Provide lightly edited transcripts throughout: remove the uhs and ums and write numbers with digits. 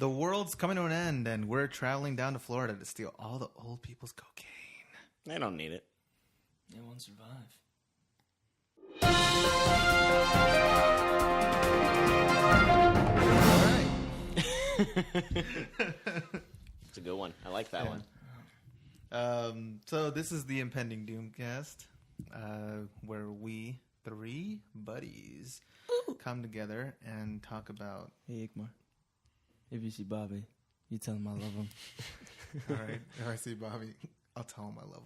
The world's coming to an end, and we're traveling down to Florida to steal all the old people's cocaine. They don't need it. They won't survive. It's a good one. I like that one. So this is the Impending Doomcast, where we three buddies come together and talk about... Hey, Ikmar. If you see Bobby, you tell him I love him. All right. If I see Bobby, I'll tell him I love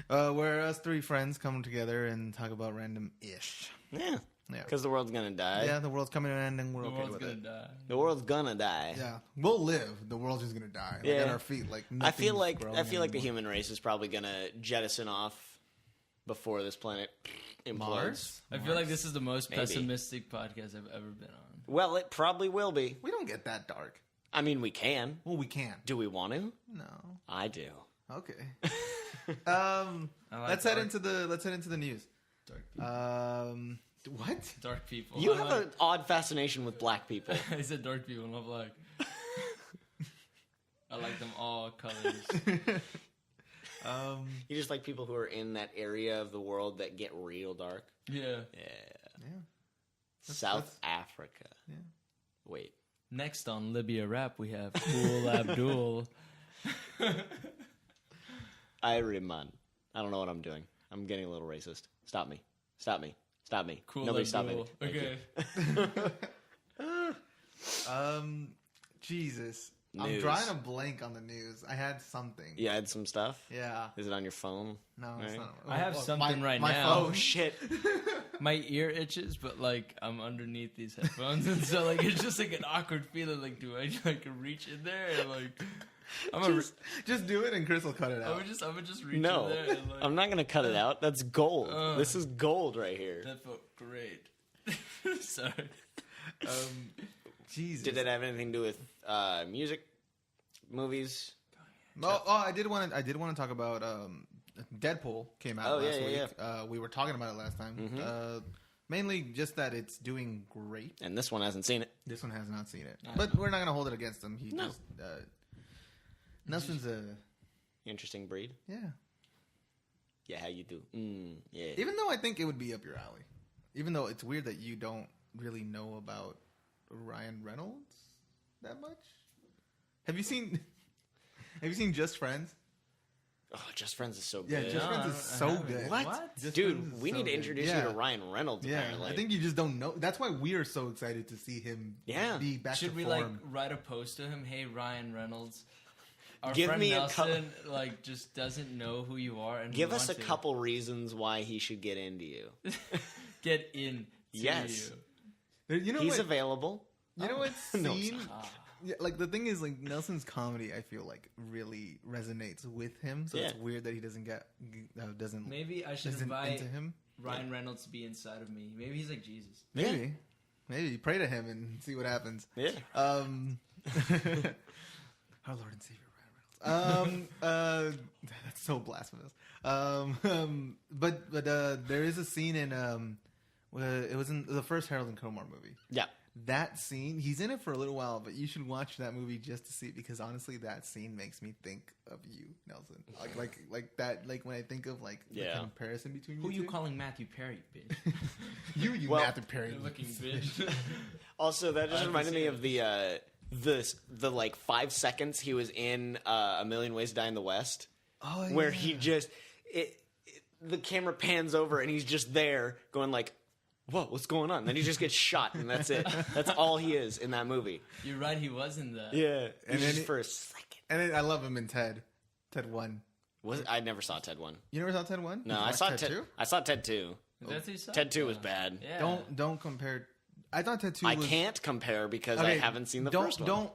him. Where us three friends come together and talk about random-ish. Yeah. Yeah. Because the world's going to die. Yeah, the world's coming to an end, and we're The okay world's with gonna it. die. The world's going to die. Yeah, we'll live. The world's just gonna die. Like, Yeah. at our feet. Like I feel nothing's like growing the anymore. human race is probably going to jettison off before this planet implodes. Mars? I feel like this is the most Maybe. pessimistic podcast I've ever been on. Well, it probably will be. We don't get that dark. I mean, we can. Well, we can. Do we want to? No. I do. Okay. like Let's head dark- into the news. Dark people. What? Dark people. You I have like- an odd fascination with black people. I said dark people, not black. I like them all colors. You just like people who are in that area of the world that get real dark. Yeah. Yeah. South Africa. Yeah. Wait. Next on Libya Rap, we have Cool Abdul. Iriman. I don't know what I'm doing. I'm getting a little racist. Stop me. Stop me. Stop me. Cool Nobody stop me. Abdul. Thank Okay. you. Jesus. I'm News. drawing a blank on the news. I had something. You had some stuff? Yeah. Is it on your phone? No, it's Right. not. I have Oh, something right my now. phone. Oh, shit. My ear itches, but like I'm underneath these headphones, and so like it's just like an awkward feeling. Like, do I like reach in there and like Just do it, and Chris will cut it I out. would just reach No. in there and like I'm not going to cut it out. That's gold. This is gold right here. that felt great. Sorry. Jesus. Did it have anything to do with music, movies? Oh, I did want to talk about Deadpool came out Oh, last yeah, week. yeah. We were talking about it last time. Mainly just that it's doing great. And this one hasn't seen it. This one has not seen it, but we're not going to hold it against him. He just Nelson's a Interesting breed. yeah. Yeah, how you do? Yeah. Even though I think it would be up your alley. Even though it's weird that you don't really know about Ryan Reynolds that much. Have you seen Just Friends? Oh, Just Friends is so Yeah, good. Just No, Friends I is don't- I so haven't. good. What? Just Friends Dude, is we so need to good. introduce Yeah. you to Ryan Reynolds, Yeah, apparently. I think you just don't know. That's why we're so excited to see him be back Should to we form. like write a post to him? Hey, Ryan Reynolds. Our Give friend me a Nelson like just doesn't know who you are, and Give we us a want to couple reasons why he should get into you. get in. Yes. You know He's what? available. You know what No, it's scene? Yeah, like the thing is, like Nelson's comedy, I feel like really resonates with him. So it's Yeah. weird that he doesn't doesn't Maybe I should isn't invite into him. Ryan Reynolds to be inside of me. Maybe he's like Jesus. Maybe pray to him and see what happens. Yeah. Our Lord and Savior Ryan Reynolds. That's so blasphemous. But there is a scene in it was in the first Harold and Kumar movie. Yeah. That scene, he's in it for a little while, but you should watch that movie just to see it, because honestly, that scene makes me think of you, Nelson. Like that, like when I think of like the comparison between Who you you two. calling Matthew Perry, bitch? You Well, Matthew Perry. You're looking bitch. Also, that just I reminded me of appreciate the like 5 seconds he was in A Million Ways to Die in the West, where he just the camera pans over and he's just there going like, whoa, what's going on? Then he just gets shot, and that's it. That's all he is in that movie. You're right. He was in that. Yeah, And and then just he- for a second. And then I love him in Ted 1. I never saw Ted 1. You never saw Ted 1? No, You I watched saw Ted Ted. 2? I saw Ted 2. That's who you saw? Ted 2 was bad. Yeah. Don't compare. I thought Ted 2 I was... can't compare because I Okay, haven't seen the don't, first one.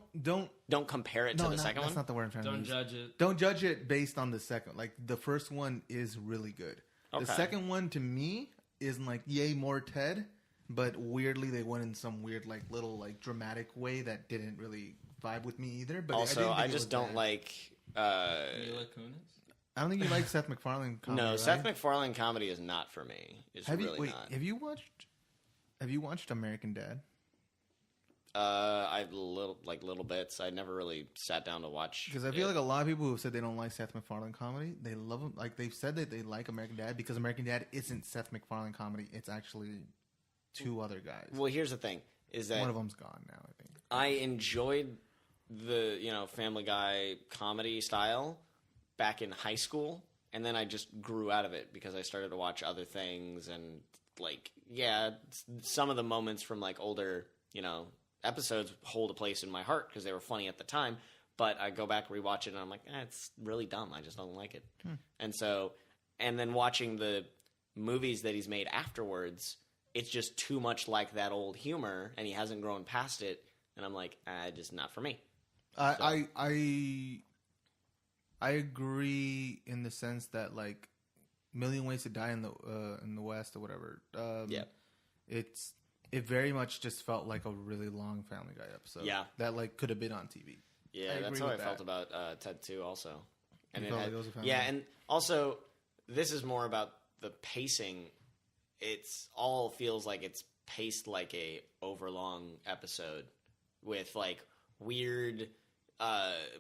Don't compare it to the second that's one. not the word I'm trying to Don't use. judge it. Don't judge it based on the second. Like, the first one is really good. Okay. The second one, to me, is like, yay, more Ted, but weirdly, they went in some weird, like, little, like, dramatic way that didn't really vibe with me either. But Also, didn't I think it just was don't bad. like. Mila Kunis? I don't think you like Seth MacFarlane comedy, No, right? Seth MacFarlane comedy is not for me. It's really not. Have you watched American Dad? Little bits. I never really sat down to watch. Because I feel like a lot of people who have said they don't like Seth MacFarlane comedy, they love him. Like they've said that they like American Dad because American Dad isn't Seth MacFarlane comedy. It's actually two other guys. Well, here's the thing: is that one of them's gone now. I think I enjoyed the Family Guy comedy style back in high school, and then I just grew out of it because I started to watch other things, and some of the moments from like older episodes hold a place in my heart because they were funny at the time. But I go back, rewatch it, and I'm like, it's really dumb. I just don't like it. And then watching the movies that he's made afterwards, it's just too much like that old humor, and he hasn't grown past it. And I'm like, just not for me. I agree in the sense that like Million Ways to Die in the West or whatever. It very much just felt like a really long Family Guy episode. Yeah, that like could have been on TV. Yeah, that's how I felt about Ted 2 also. And and also this is more about the pacing. It's all feels like it's paced like a overlong episode with like weird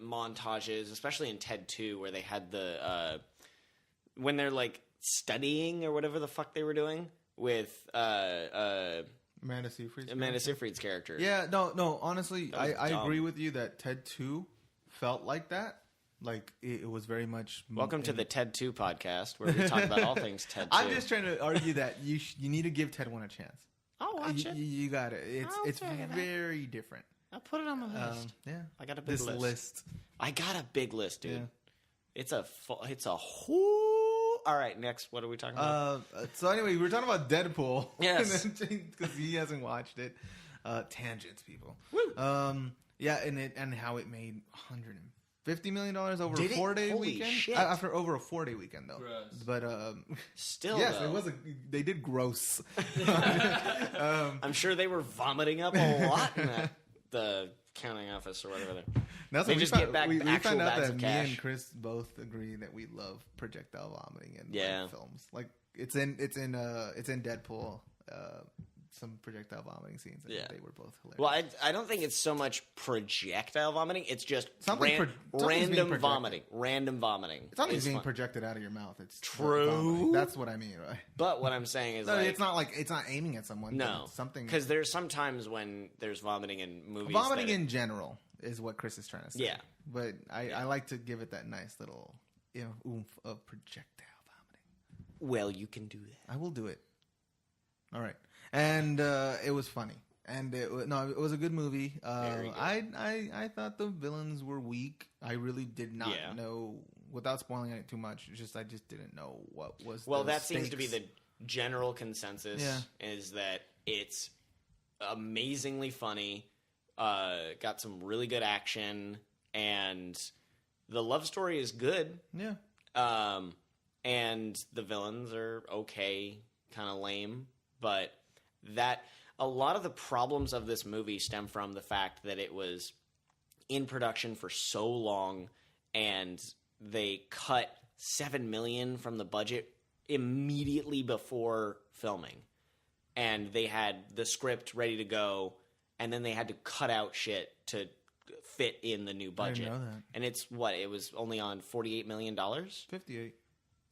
montages, especially in Ted 2 where they had the when they're like studying or whatever the fuck they were doing with Amanda Seyfried's character. Yeah, no. Honestly, I agree with you that Ted 2 felt like that. Like it was very much. Welcome to the Ted 2 podcast, where we talk about all things Ted 2. I'm just trying to argue that you need to give Ted 1 a chance. I'll watch it. You got it. It's very different. I'll put it on my list. Yeah, I got a big list. I got a big list, dude. Yeah. It's a whole. All right, next. What are we talking about? So anyway, we were talking about Deadpool. Yes. Because he hasn't watched it. Tangents, people. Woo. Yeah, and how it made $150 million over a 4-day Holy weekend. Shit. After over a 4-day weekend, though. Gross. But still, yes, though. it was. They did gross. I'm sure they were vomiting up a lot in the accounting office or whatever. That's they what just we get back we actual found out bags that of me cash. and Chris both agree that we love projectile vomiting in like, films. Like it's in Deadpool. Some projectile vomiting scenes. And they were both hilarious. Well, I don't think it's so much projectile vomiting. It's just random vomiting. Random vomiting. It's not being projected out of your mouth. It's true. Vomiting. That's what I mean, right? But what I'm saying is, it's not aiming at someone. No, it's something. Because there's some times when there's vomiting in movies. Vomiting in general is what Chris is trying to say. Yeah, but I like to give it that nice little oomph of projectile vomiting. Well, you can do that. I will do it. All right. And it was funny, and it was a good movie. I thought the villains were weak. I really did not know, without spoiling it too much. I just didn't know what was. Well, that seems to be the general consensus. Is that it's amazingly funny, got some really good action, and the love story is good. Yeah. And the villains are okay, kind of lame, but. That a lot of the problems of this movie stem from the fact that it was in production for so long, and they cut $7 million from the budget immediately before filming, and they had the script ready to go, and then they had to cut out shit to fit in the new budget. I didn't know that. And it was only on $48 million. 58.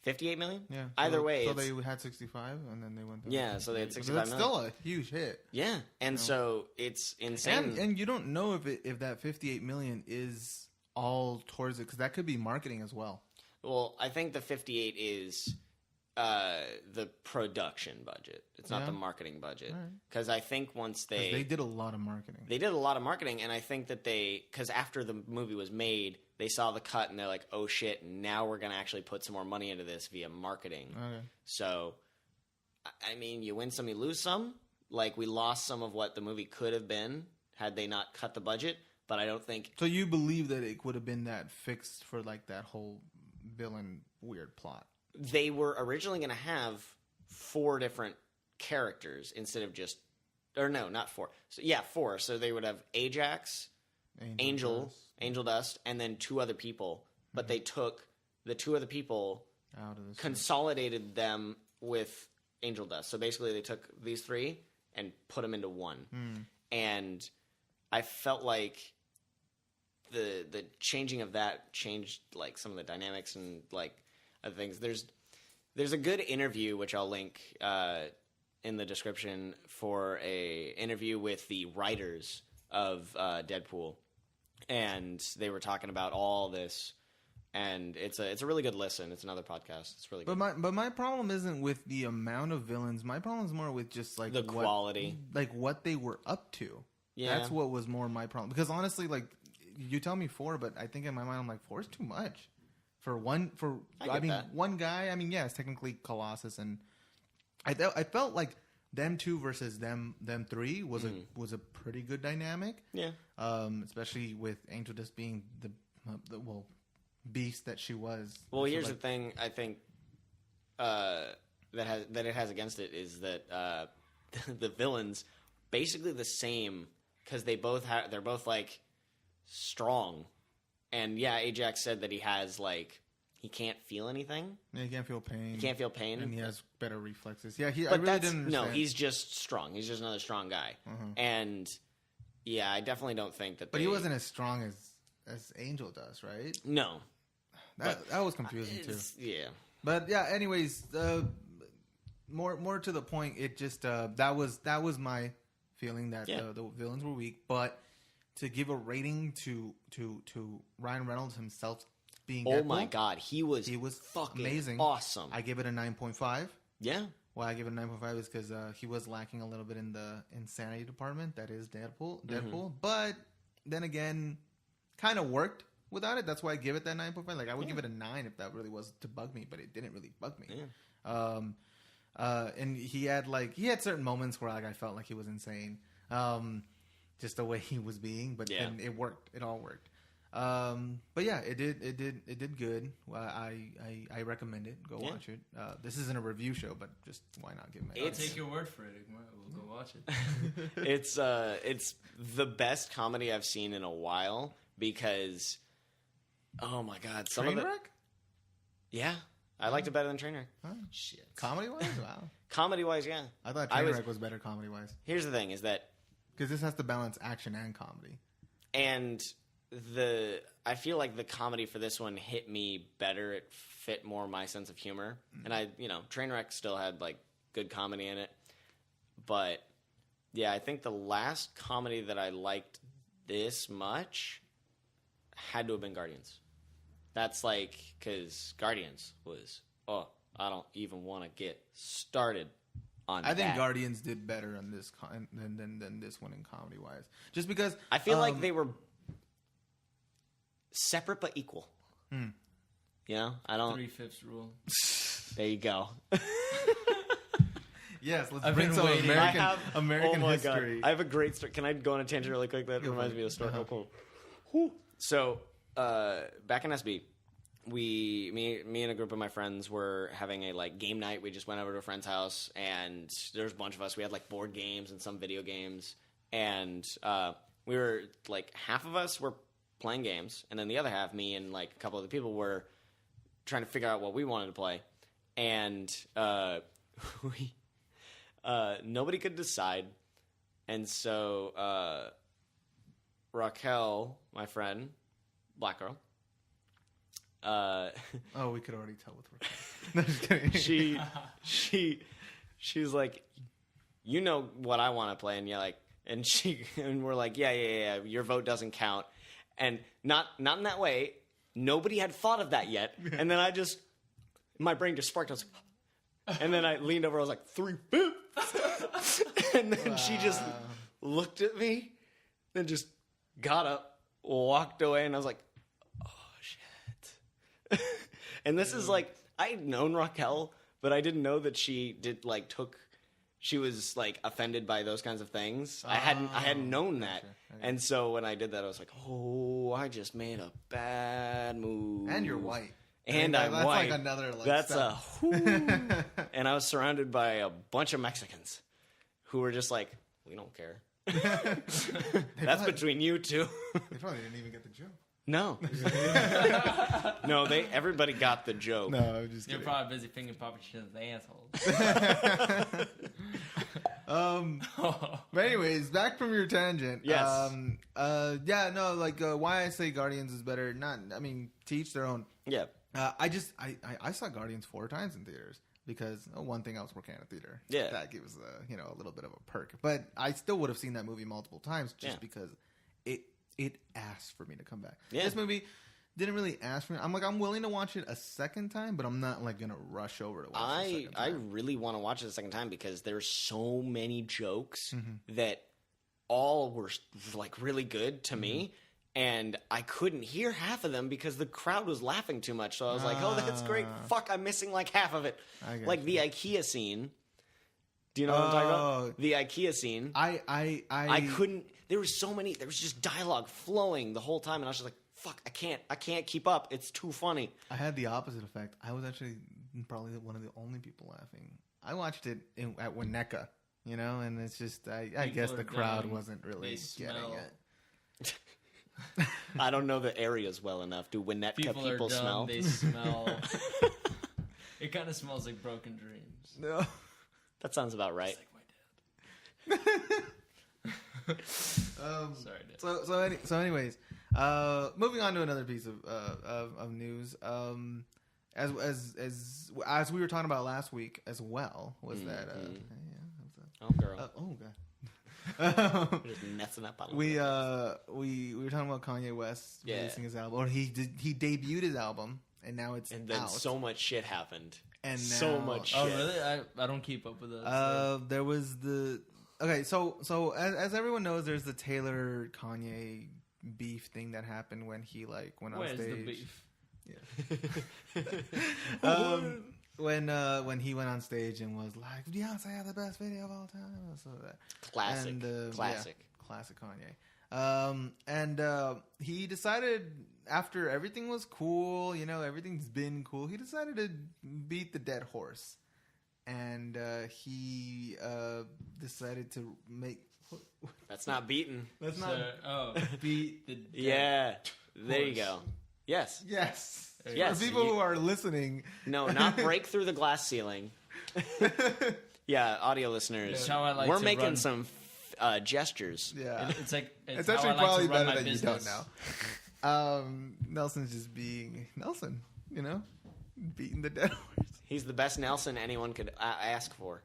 58 million? Yeah. Either way. So they had 65 and then they went. So they had 65 million. That's million. still a huge hit. Yeah. And so it's insane. And you don't know if that 58 million is all towards it, because that could be marketing as well. Well, I think the 58 is the production budget. It's not the marketing budget. Because I think once they did a lot of marketing. They did a lot of marketing, and I think that because after the movie was made, they saw the cut and they're like, oh shit, now we're going to actually put some more money into this via marketing. Okay. So, I mean, you win some, you lose some. Like, we lost some of what the movie could have been had they not cut the budget, but I don't think... So you believe that it would have been that fixed for, like, that whole villain weird plot? They were originally going to have 4 different characters instead of just... Or no, not 4. So, 4. So they would have Ajax... Angel Dust, and then 2 other people. But they took the 2 other people, consolidated them with Angel Dust. So basically they took these 3 and put them into one. And I felt like the changing of that changed like some of the dynamics and like other things. There's a good interview which I'll link in the description for a interview with the writers of Deadpool, and they were talking about all this. And it's a really good listen. It's another podcast. It's really good. But my problem isn't with the amount of villains. My problem is more with just like the quality, like what they were up to. Yeah, that's what was more my problem. Because honestly, like you tell me 4, but I think in my mind I'm like 4 is too much for one. One guy. I mean, yeah, it's technically Colossus, and I felt like them 2 versus them 3 was a pretty good dynamic. Yeah. Especially with Angel just being the beast that she was. Well, here's the thing. I think that it has against it is that the villains basically the same because they're both like strong, and yeah, Ajax said that he has like he can't feel anything. Yeah, he can't feel pain. He can't feel pain, and he has better reflexes. Yeah, I really didn't understand. No, he's just strong. He's just another strong guy, and yeah, I definitely don't think that. But he wasn't as strong as Angel does, right? No. That was confusing too. Yeah, but yeah. Anyways, more to the point. It just that was my feeling that the villains were weak. But to give a rating to Ryan Reynolds himself being Deadpool, my god, he was fucking amazing, awesome. I give it a 9.5. Yeah. Why I give it a 9.5 is because he was lacking a little bit in the insanity department. That is Deadpool, but then again, kind of worked without it. That's why I give it that 9.5. Like I would give it a 9 if that really was to bug me, but it didn't really bug me. Yeah. And he had certain moments where like I felt like he was insane, just the way he was being. But then it worked. It all worked. But yeah, it did good. I recommend it. Go watch it. This isn't a review show, but just why not give it? I'll take your word for it. We'll go watch it. It's the best comedy I've seen in a while because. Oh my god! Trainwreck? Yeah, I liked it better than Trainwreck. Oh, shit. Comedy-wise? Wow. Comedy-wise, yeah. I thought Trainwreck was better comedy-wise. Here's the thing: is that because this has to balance action and comedy, and I feel like the comedy for this one hit me better. It fit more my sense of humor, and Trainwreck still had like good comedy in it, but yeah, I think the last comedy that I liked this much had to have been Guardians. That's like, because Guardians was, I don't even want to get started on I think Guardians did better on this than this one in comedy-wise. Just because... I feel like they were separate but equal. You know? I don't... 3/5 rule. There you go. Yes, let's bring some American history. God. I have a great story. Can I go on a tangent really quick? That reminds me of a story. Cool. So, back in SB, me and a group of my friends were having a like game night. We just went over to a friend's house, and there was a bunch of us. We had like board games and some video games, and we were like half of us were playing games, and then the other half, me and like a couple other people, were trying to figure out what we wanted to play, and we nobody could decide, and so. Raquel, my friend, black girl. We could already tell with Raquel. No, just kidding. She's like, you know what I want to play, and and we're like, yeah, your vote doesn't count, and not in that way. Nobody had thought of that yet, and then my brain just sparked. I was like, and then I leaned over. I was like 3/5, and then she just looked at me, and just. Got up, walked away, and I was like, oh, shit. And this is like, I'd known Raquel, but I didn't know that she was like offended by those kinds of things. I hadn't known that. Okay. And so when I did that, I was like, oh, I just made a bad move. And you're white. And I'm white. Like another That's step. And I was surrounded by a bunch of Mexicans who were just like, we don't care. That's between you two. They probably didn't even get the joke. No. No, everybody got the joke. No, I'm just kidding. You're probably busy finger popping shit as assholes. But anyways, back from your tangent. Yes. Why I say Guardians is better. To each their own. Yeah. I saw Guardians 4 times in theaters because one thing I was working at a theater. Yeah. That gives a little bit of a perk. But I still would have seen that movie multiple times just because it asked for me to come back. Yeah. This movie didn't really ask for me. I'm willing to watch it a second time, but I'm not gonna rush over to watch it a second time. I really want to watch it a second time because there's so many jokes that all were really good to me. And I couldn't hear half of them because the crowd was laughing too much. So I was like, oh, that's great. Fuck, I'm missing half of it. The IKEA scene. Do you know what I'm talking about? The IKEA scene. I couldn't. There was so many. There was just dialogue flowing the whole time. And I was just like, fuck, I can't keep up. It's too funny. I had the opposite effect. I was actually probably one of the only people laughing. I watched it at Winnetka, and it's just, I guess the crowd wasn't really getting it. I don't know the areas well enough. Do Winnetka people smell? They smell. It kind of smells like broken dreams. No. That sounds about right. It's like my dad. Sorry, Dad. So anyways, moving on to another piece of news. As we were talking about last week as well, was that oh girl, oh god. We're just messing up on we were talking about Kanye West releasing his album, or he debuted his album, and now it's and then out. So much shit happened, and now, so much shit. Oh really? I don't keep up with that. There was so as everyone knows, there's the Taylor Kanye beef thing that happened when he went on stage. Where's the beef? Yeah. When he went on stage and was like, Beyonce had the best video of all time. So that classic Kanye. And he decided, after everything was cool, everything's been cool, he decided to beat the dead horse. And he decided to make... That's not beaten. That's not... beat the dead Yeah, there you go. Yes. Yes. Yes. For people who are listening. No, not break through the glass ceiling. Yeah, audio listeners. How I like we're to making run. some gestures. Yeah. It's actually how I like probably to run better my that business. you don't know. Nelson's just being Nelson, beating the dead horse. He's the best Nelson anyone could ask for.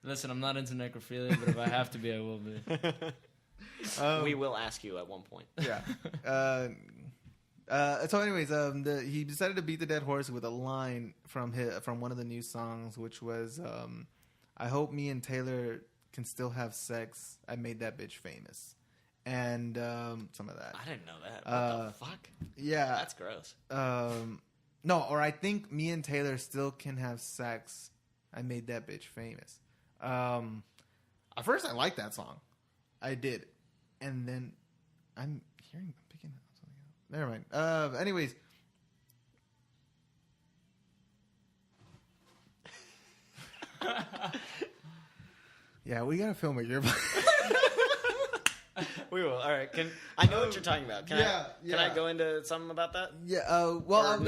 Listen, I'm not into necrophilia, but if I have to be, I will be. We will ask you at one point. Yeah. So anyways, he decided to beat the dead horse with a line from one of the new songs, which was, I hope me and Taylor can still have sex. I made that bitch famous. And some of that. I didn't know that. What the fuck? Yeah. That's gross. No, or I think me and Taylor still can have sex. I made that bitch famous. At first, I liked that song. I did. And then I'm picking up something else. Never mind. Anyways. Yeah, we gotta film it. We will. All right. I know what you're talking about. Can I go into something about that? Yeah.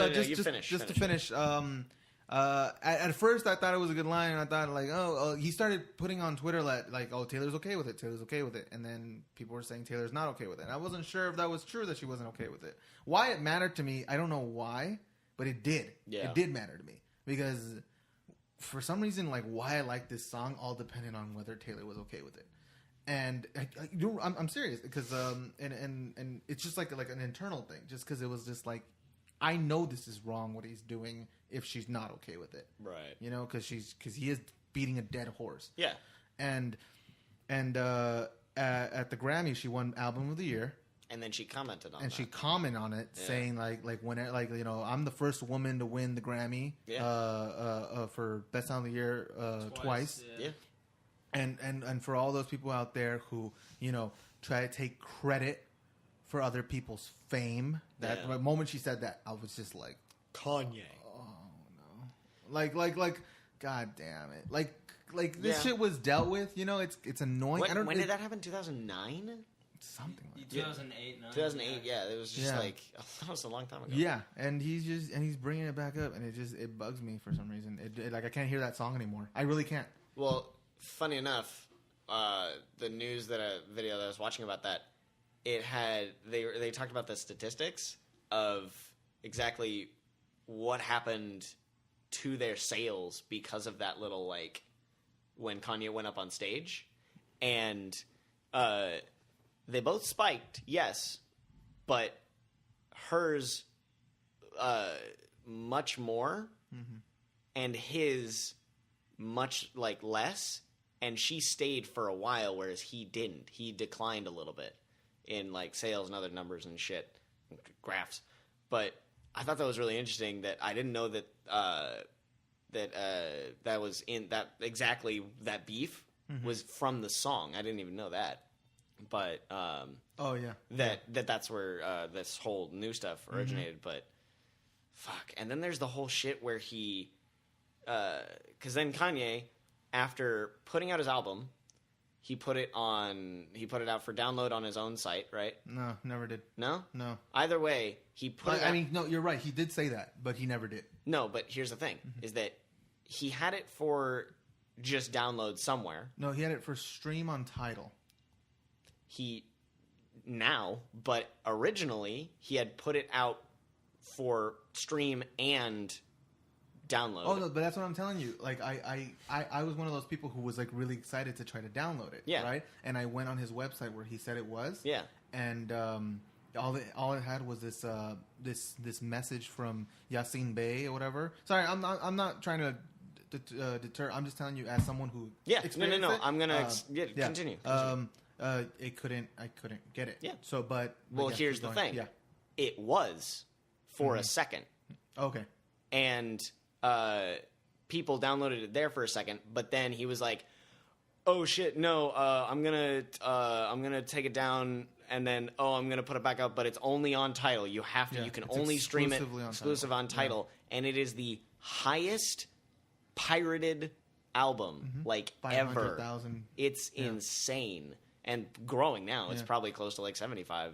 Just finish. To finish. At first, I thought it was a good line, and I thought he started putting on Twitter Taylor's okay with it. Taylor's okay with it, and then people were saying Taylor's not okay with it. And I wasn't sure if that was true that she wasn't okay with it. Why it mattered to me, I don't know why, but it did. Yeah. It did matter to me because for some reason, why I like this song all depended on whether Taylor was okay with it. And I'm serious because and it's just like an internal thing, just because it was just I know this is wrong what he's doing if she's not okay with it, right? Because he is beating a dead horse. Yeah. And at the Grammy she won Album of the Year, and then she commented on and that. she commented on it, saying when I'm the first woman to win the Grammy for Best Album of the Year twice. Yeah. And for all those people out there who, try to take credit for other people's fame, the moment she said that, I was just like, Kanye. Oh no. God damn it. This shit was dealt with, it's annoying. When did that happen? 2009? Something like that. 2008, 2008, yeah. It was just that was a long time ago. Yeah, and he's bringing it back up, and it bugs me for some reason. I can't hear that song anymore. I really can't. Well, funny enough, the news video that I was watching about that, it had they talked about the statistics of exactly what happened to their sales because of that little like when Kanye went up on stage, and they both spiked, yes, but hers much more, and his much like less, and she stayed for a while, whereas he didn't. He declined a little bit in like sales and other numbers and shit, graphs. But I thought that was really interesting that I didn't know that that was in that exactly that beef was from the song. I didn't even know that. But that's where this whole new stuff originated. But fuck, and then there's the whole shit where he, because then Kanye, after putting out his album, he put it out for download on his own site, right? No, never did. No? No. Either way, he put it out. I mean, no, you're right. He did say that, but he never did. No, but here's the thing, is that he had it for just download somewhere. No, he had it for stream on Tidal. But originally, he had put it out for stream and download. Oh no, but that's what I'm telling you. Like I was one of those people who was like really excited to try to download it. Yeah. Right. And I went on his website where he said it was. Yeah. And all it had was this message from Yassine Bey or whatever. Sorry, I'm not trying to deter. I'm just telling you as someone who experienced no. it. I'm gonna continue. I couldn't get it. Yeah. So, but here's the thing. Yeah. It was for a second. Okay. And people downloaded it there for a second, but then he was like, "Oh shit, no! I'm gonna take it down, and then I'm gonna put it back up, but it's only on Tidal. You have to. You can only stream it exclusive on Tidal, and it is the highest pirated album like ever. It's insane and growing now. It's probably close to like 75,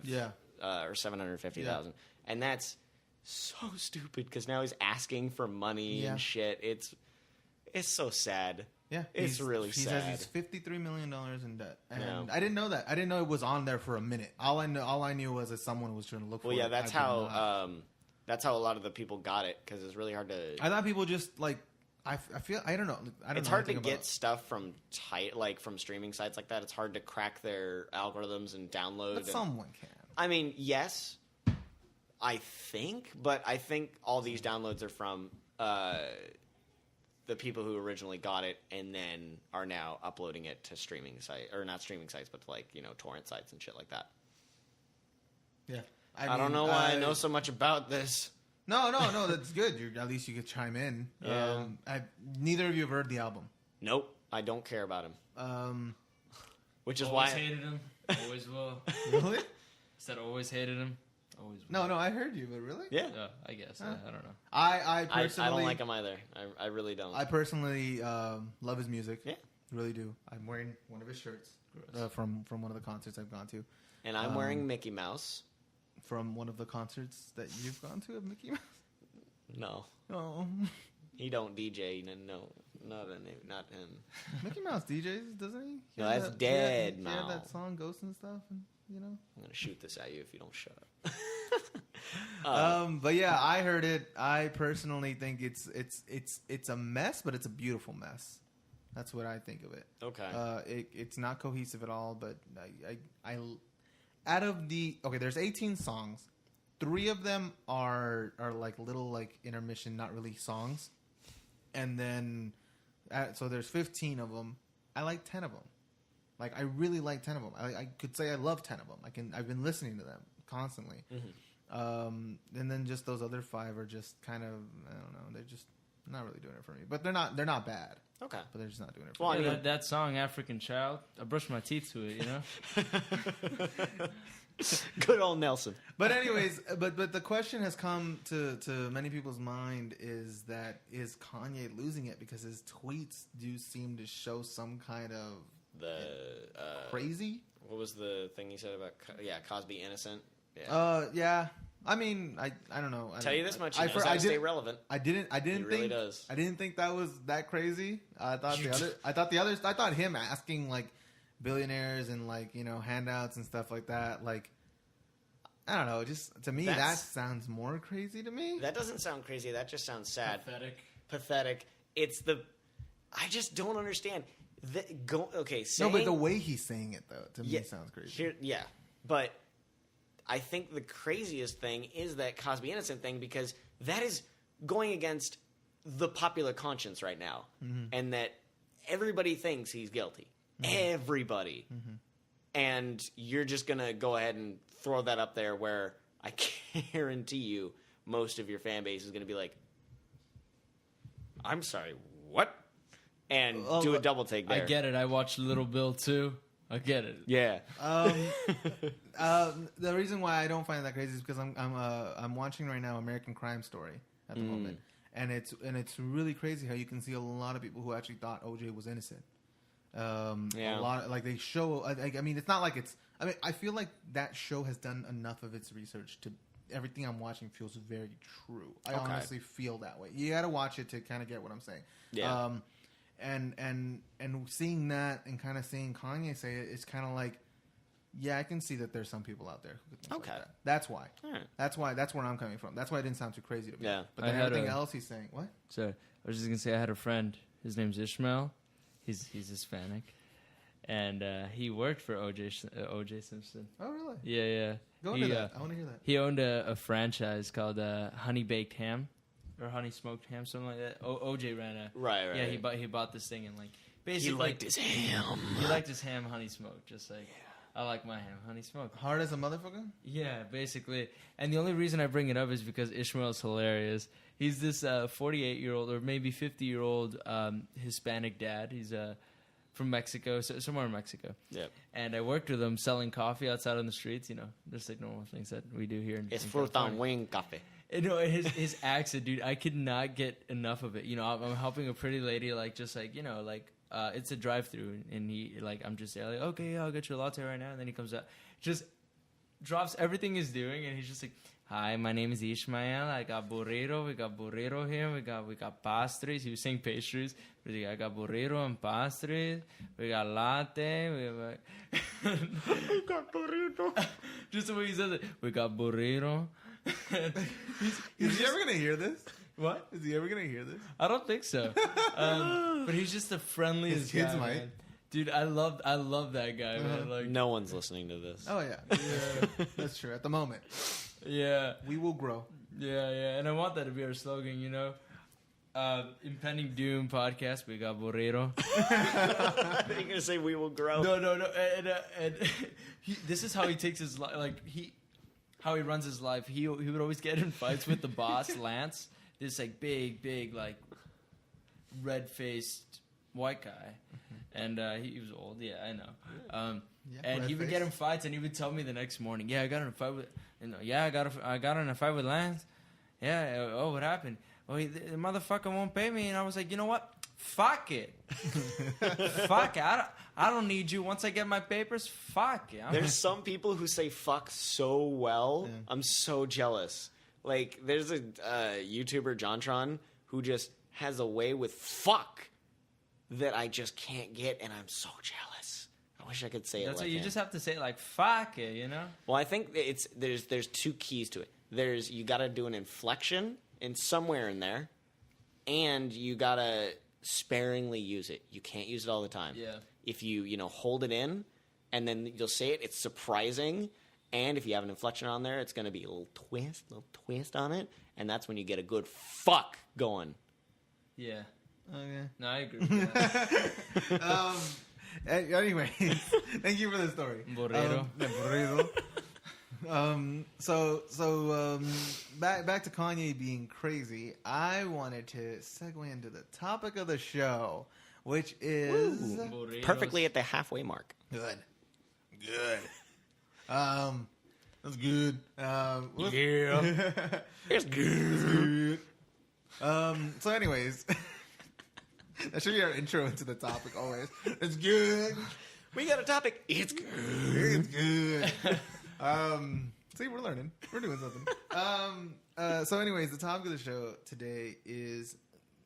or 750,000, and that's so stupid because now he's asking for money and shit. It's so sad. Yeah, it's really sad. He says he's $53 million in debt, and I didn't know that. I didn't know it was on there for a minute. All I knew was that someone was trying to look for it. Well, yeah, that's how a lot of the people got it because it's really hard to. I thought people just like. I feel I don't know. It's hard to get stuff from from streaming sites like that. It's hard to crack their algorithms and download. But someone can. I mean, yes, I think all these downloads are from the people who originally got it and then are now uploading it to streaming site or not streaming sites, but to torrent sites and shit like that. Yeah, I don't know why I know so much about this. No, that's good. At least you could chime in. Yeah. Neither of you have heard the album. Nope, I don't care about him. Which is always why hated him. Always will. Really? Said always hated him. Always will. No, I heard you, but really? Yeah. I guess. I don't know. I personally, I don't like him either. I really don't. I personally love his music. Yeah, really do. I'm wearing one of his shirts from one of the concerts I've gone to, and I'm wearing Mickey Mouse. From one of the concerts that you've gone to of Mickey Mouse? No. Oh. He don't DJ. No, not him. Mickey Mouse DJs, doesn't he? No, that's dead now. Yeah, that song Ghosts and stuff, and I'm gonna shoot this at you if you don't shut up. But yeah, I heard it. I personally think it's a mess, but it's a beautiful mess. That's what I think of it. Okay. It's not cohesive at all, but I out of there's 18 songs. 3 of them are like little like intermission, not really songs, and then so there's 15 of them. I like 10 of them. Like I really like 10 of them. I could say I love 10 of them. I've been listening to them constantly. And then just those other 5 are just kind of I don't know. They're just not really doing it for me. But they're not bad. Okay. But they're just not doing it for me. Well, that song African Child. I brushed my teeth to it. Good old Nelson. But anyways, but the question has come to many people's mind is Kanye losing it because his tweets do seem to show some kind of crazy. What was the thing he said about Cosby innocent? Yeah. I mean, I don't know. Tell you this much, he knows how to stay relevant. I didn't does. I didn't think that was that crazy. I thought him asking like billionaires and like, you know, handouts and stuff like that. Like, I don't know. Just to me, that sounds more crazy to me. That doesn't sound crazy. That just sounds sad. Pathetic. I just don't understand. Saying, no, but the way he's saying it though, to me, sounds crazy. But I think the craziest thing is that Cosby Innocent thing, because that is going against the popular conscience right now, and that everybody thinks he's guilty. Everybody. And you're just going to go ahead and throw that up there where I guarantee you most of your fan base is going to be like, I'm sorry, what? And do a double take there. I get it. I watched Little Bill too. I get it. Yeah. The reason why I don't find that crazy is because I'm watching right now American Crime Story at the moment, and it's really crazy how you can see a lot of people who actually thought OJ was innocent. A lot like they show. I mean, it's not like it's. I mean, I feel like that show has done enough of its research to everything I'm watching feels very true. I honestly feel that way. You got to watch it to kind of get what I'm saying. Yeah. And seeing that and kind of seeing Kanye say it, it's kind of like, yeah, I can see that there's some people out there who think like that. That's why. Right. That's where I'm coming from. That's why it didn't sound too crazy to me. Yeah. But then everything else he's saying, what? Sorry, I was just gonna say I had a friend. His name's Ishmael. He's Hispanic, and he worked for O.J. Simpson. Oh, really? Yeah. Go into that. I want to hear that. He owned a franchise called Honey Baked Ham. Or Honey Smoked Ham, something like that. OJ ran a... Right. Yeah, he bought this thing and, like, basically... He liked his ham. He liked his ham honey smoked, just like, I like my ham honey smoked. Hard as a motherfucker? Yeah, basically. And the only reason I bring it up is because Ishmael's hilarious. He's this 48-year-old or maybe 50-year-old Hispanic dad. He's from Mexico, somewhere in Mexico. Yep. And I worked with him selling coffee outside on the streets, you know, just like normal things that we do here in It's fruta and wing coffee. You know, his accent, dude, I could not get enough of it. You know, I'm helping a pretty lady, like, just like, you know, like, it's a drive-through, and he, like, I'm just there, like, okay, yeah, I'll get you a latte right now, and then he comes out, just drops everything he's doing, and he's just like, hi, my name is Ishmael, I got burrito, we got burrito here, we got pastries, he was saying pastries, but I got burrito and pastries, we got latte, we got burrito, just the way he says it, we got burrito. Is he ever gonna hear this? What? Is he ever gonna hear this? I don't think so. But he's just the friendliest His kids guy, might. man. Dude, I love that guy, man. Like, no one's listening to this. Oh yeah, that's true. At the moment, yeah, we will grow. Yeah, and I want that to be our slogan. You know, Impending Doom podcast. We got burrito. You're gonna say we will grow? No. And this is how he takes his life. Like how he runs his life. He would always get in fights with the boss, Lance. This like big like red-faced white guy, and he was old. Yeah, I know. And he would get in fights, and he would tell me the next morning, "Yeah, I got in a fight with, I got in a fight with Lance. Yeah, oh, what happened? Oh, the motherfucker won't pay me." And I was like, you know what? Fuck it. Fuck it. I don't need you. Once I get my papers, fuck it. There's some people who say fuck so well. Yeah. I'm so jealous. Like, there's a YouTuber, JonTron, who just has a way with fuck that I just can't get, and I'm so jealous. I wish I could say That's it like you him. just have to say it like, fuck it, you know? Well, I think there's two keys to it. You got to do an inflection in somewhere in there, and you got to sparingly use it. You can't use it all the time. Yeah. If you hold it in, and then you'll say it, it's surprising. And if you have an inflection on there, it's going to be a little twist on it, and that's when you get a good fuck going. Yeah. Okay. No, I agree with that. Anyway, thank you for the story. Burrito. Burrito. So back to Kanye being crazy. I wanted to segue into the topic of the show, which is perfectly at the halfway mark. Good. That's good. Yeah. It's good. So anyways, that should be our intro into the topic always. It's good. We got a topic. It's good. It's good. See, we're learning. We're doing something. So anyways, the topic of the show today is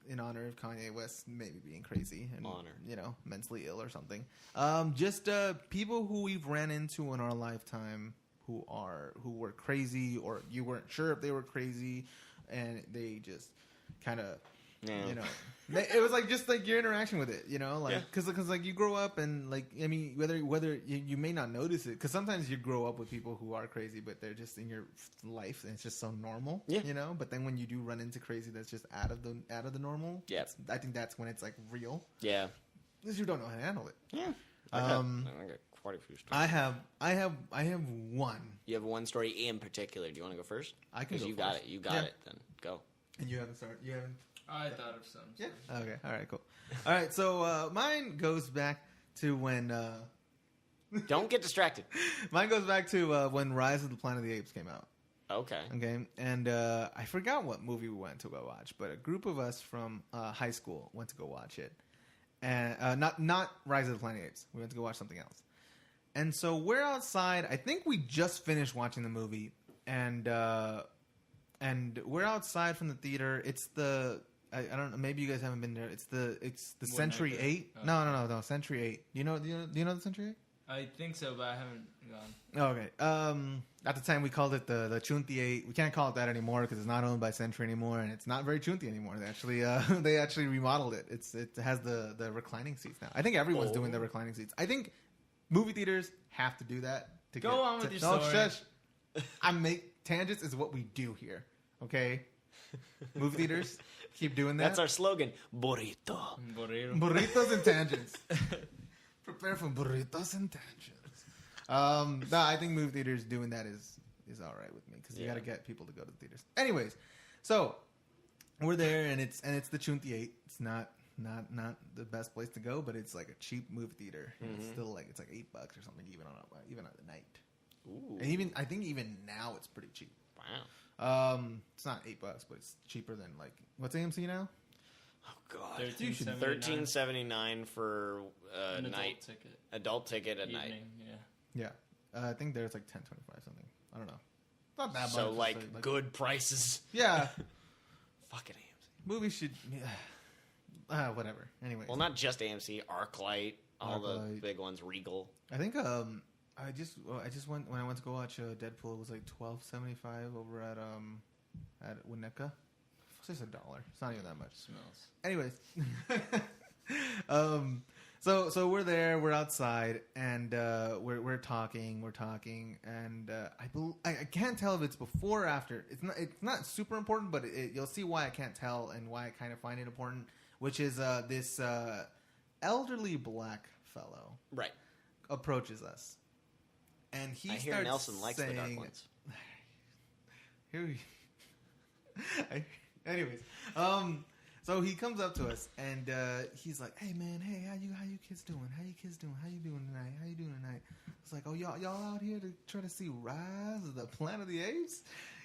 in honor of Kanye West maybe being crazy and honor, mentally ill or something. Just people who we've ran into in our lifetime who were crazy, or you weren't sure if they were crazy, and they just kind of. Yeah. It was like just like your interaction with it, because like you grow up and like I mean whether you may not notice it, because sometimes you grow up with people who are crazy but they're just in your life and it's just so normal, But then when you do run into crazy that's just out of the normal, I think that's when it's like real, because you don't know how to handle it. I got quite a few stories. I have one. You have one story in particular. Do you want to go first? I can. Because you got it. You got it. Then go. And you haven't started. You haven't. I thought of some. Yeah. Okay. All right. Cool. All right. So mine goes back to when. Don't get distracted. Mine goes back to when Rise of the Planet of the Apes came out. Okay. Okay. And I forgot what movie we went to go watch, but a group of us from high school went to go watch it, and not Rise of the Planet of the Apes. We went to go watch something else. And so we're outside. I think we just finished watching the movie, and we're outside from the theater. It's the I don't know. Maybe you guys haven't been there. It's the Century 8. Oh. No. Century 8. Do you know the Century 8? I think so, but I haven't gone. Oh, okay. At the time, we called it the Chunti 8. We can't call it that anymore because it's not owned by Century anymore, and it's not very Chunti anymore. They actually remodeled it. It has the reclining seats now. I think everyone's doing the reclining seats. I think movie theaters have to do that. Go on with your story. No, shush. I make tangents is what we do here. Okay, movie theaters keep doing that. That's our slogan: burrito. Burritos and tangents. Prepare for burritos and tangents. No, I think movie theaters doing that is all right with me because you got to get people to go to the theaters. Anyways, so we're there and it's the Chunti 8. It's not the best place to go, but it's like a cheap movie theater. Mm-hmm. It's still like $8 or something even on the night. Ooh. And I think even now it's pretty cheap. Wow. It's not $8, but it's cheaper than like what's AMC now? Oh God, $13.79 for a night ticket. Adult ticket at Evening, night. Yeah. I think there's like $10.25 something. I don't know. Not that much. So like good prices. Yeah. Fucking AMC. Movies should. Whatever. Anyway. Well, not just AMC, ArcLight, all the big ones, Regal. I think I just went when I went to go watch Deadpool. It was like $12.75 over at Winnetka. It's just $1. It's not even that much. Smells. Anyways, so we're there, we're outside, and we're talking, and I can't tell if it's before or after. It's not super important, but you'll see why I can't tell and why I kind of find it important. Which is this elderly black fellow, right, approaches us, and he I starts hear Nelson likes saying, the dark ones. Anyways, so he comes up to us and he's like, "Hey man, hey, how you kids doing? How you doing tonight? It's like, oh y'all out here to try to see Rise of the Planet of the Apes?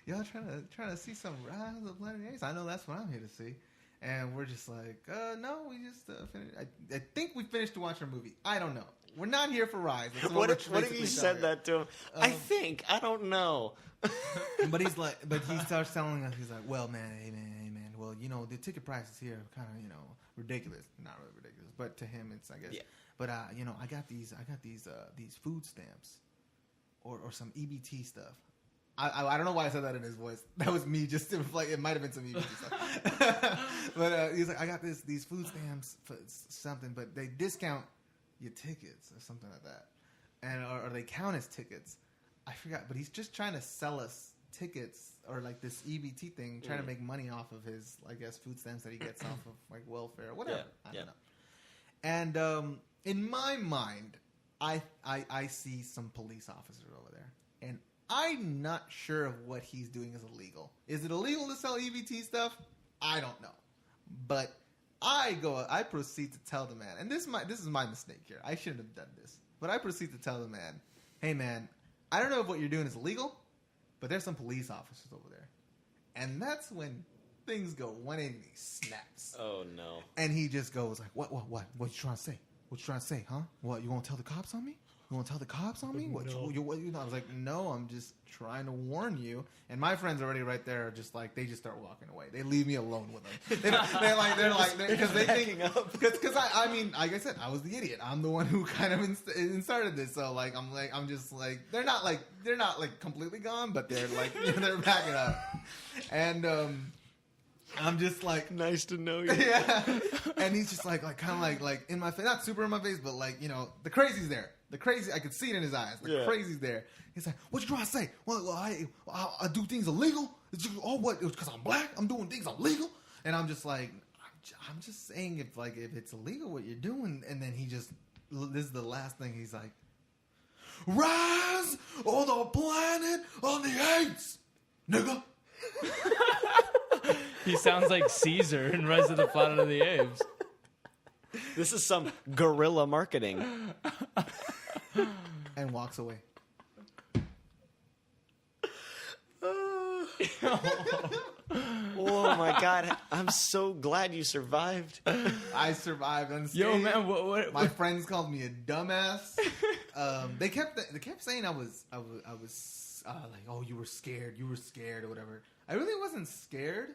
Y'all trying to see some Rise of the Planet of the Apes? I know that's what I'm here to see." And we're just like, no, we just finished. I think we finished to watch our movie. I don't know. We're not here for Rise. What if you said that to him? I don't know. But he starts telling us, he's like, well, man, hey, man. Well, the ticket prices here are kind of, ridiculous. Not really ridiculous, but to him, it's, I guess. Yeah. But, I got these food stamps or some EBT stuff. I don't know why I said that in his voice. That was me just like it might have been some EBT stuff. But he's like, I got these food stamps for something, but they discount your tickets or something like that, and or they count as tickets. I forgot, but he's just trying to sell us tickets or like this EBT thing, trying to make money off of his, I guess, food stamps that he gets off of like welfare or whatever. I don't know. And in my mind, I see some police officers over there, and I'm not sure if what he's doing is illegal. Is it illegal to sell EBT stuff? I don't know. But I proceed to tell the man, and this is my mistake here. I shouldn't have done this. But I proceed to tell the man, hey man, I don't know if what you're doing is illegal, but there's some police officers over there. And that's when things go 180 snaps. Oh no. And he just goes like, what you trying to say? What you trying to say, huh? What, you gonna tell the cops on me? You want to tell the cops on me? What? I was like, no, I'm just trying to warn you. And my friends already right there are just like, they just start walking away. They leave me alone with them. Because they think, because I mean, like I said, I was the idiot. I'm the one who kind of started this. So I'm just like, they're not completely gone, but they're like, they're backing up. And, I'm just like, nice to know you. Yeah. And he's just like kind of like in my face, not super in my face, but like, the crazy's there. The crazy, I could see it in his eyes. The crazy's there. He's like, what you trying to say? Well, I do things illegal? What? Because I'm black? I'm doing things illegal? And I'm just like, I'm just saying if it's illegal what you're doing. And then this is the last thing. He's like, rise on the planet on the apes, nigga. He sounds like Caesar in Rise of the Planet of the Apes. This is some guerrilla marketing. And walks away. Oh my God! I'm so glad you survived. I survived unscathed. Yo, man, what? My friends called me a dumbass. They kept saying I was like, oh, you were scared, or whatever. I really wasn't scared.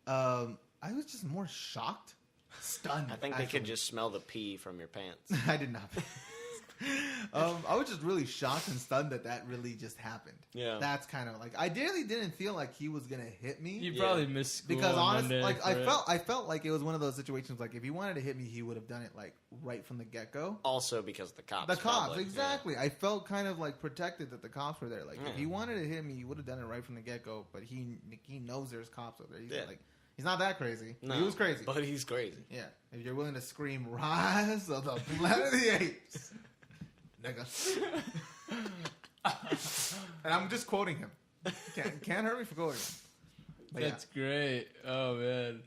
I was just more shocked, stunned. I think they could just smell the pee from your pants. I did not. I was just really shocked and stunned that really just happened. Yeah, that's kind of like I really didn't feel like he was gonna hit me. You probably missed school because honestly, like I felt like it was one of those situations like if he wanted to hit me, he would have done it like right from the get go. Also because the cops. Probably, exactly. Yeah. I felt kind of like protected that the cops were there. Like if he wanted to hit me, he would have done it right from the get go. But he knows there's cops over there. He's like. He's not that crazy. No, he was crazy. But he's crazy. Yeah. If you're willing to scream, rise of the Planet of the Apes. Nigga. And I'm just quoting him. Can't hurt me for quoting him. But that's great. Oh, man.